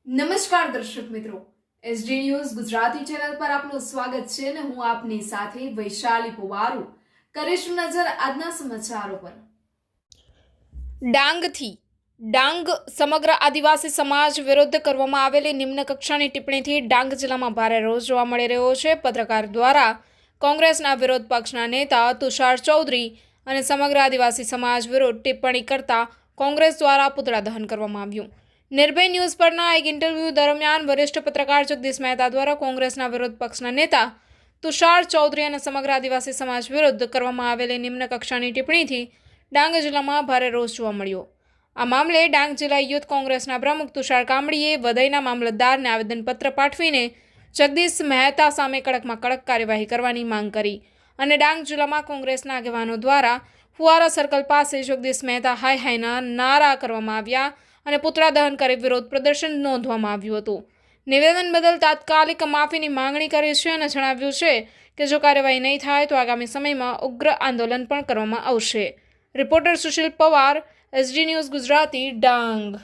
નમસ્કાર દર્શક મિત્રો, એસડી ન્યૂઝ ગુજરાતી ચેનલ પર આપનું સ્વાગત છે અને હું આપની સાથે વૈશાલી પુવારુ કરીશું નજર આજના સમાચારો પર। ડાંગ સમગ્ર આદિવાસી સમાજ વિરુદ્ધ કરવામાં આવેલી નિમ્ન કક્ષાની ટિપ્પણીથી ડાંગ જિલ્લામાં ભારે રોષ જોવા મળી રહ્યો છે। પત્રકાર દ્વારા કોંગ્રેસના વિરોધ પક્ષના નેતા તુષાર ચૌધરી અને સમગ્ર આદિવાસી સમાજ વિરુદ્ધ ટિપ્પણી કરતા કોંગ્રેસ દ્વારા પુતળા દહન કરવામાં આવ્યું। નિર્ભય ન્યૂઝ પરના એક ઇન્ટરવ્યૂ દરમિયાન વરિષ્ઠ પત્રકાર જગદીશ મહેતા દ્વારા કોંગ્રેસના વિરોધ પક્ષના નેતા તુષાર ચૌધરી અને સમગ્ર આદિવાસી સમાજ વિરુદ્ધ કરવામાં આવેલી નિમ્ન કક્ષાની ટિપ્પણીથી ડાંગ જિલ્લામાં ભારે રોષ જોવા મળ્યો। આ મામલે ડાંગ જિલ્લા યુથ કોંગ્રેસના પ્રમુખ તુષાર કામડીએ વઘઈના મામલતદારને આવેદનપત્ર પાઠવીને જગદીશ મહેતા સામે કડકમાં કડક કાર્યવાહી કરવાની માંગ કરી અને ડાંગ જિલ્લામાં કોંગ્રેસના આગેવાનો દ્વારા ફુવારા સર્કલ પાસે જગદીશ મહેતા હાય હાયના નારા કરવામાં આવ્યા અને પુતળા દહન કરી વિરોધ પ્રદર્શન નોંધવામાં આવ્યું હતું। નિવેદન બદલ તાત્કાલિક માફીની માંગણી કરી છે અને જણાવ્યું છે કે જો કાર્યવાહી નહીં થાય તો આગામી સમયમાં ઉગ્ર આંદોલન પણ કરવામાં આવશે। Reporter Sushil Pawar, SD news Gujarati, Dang.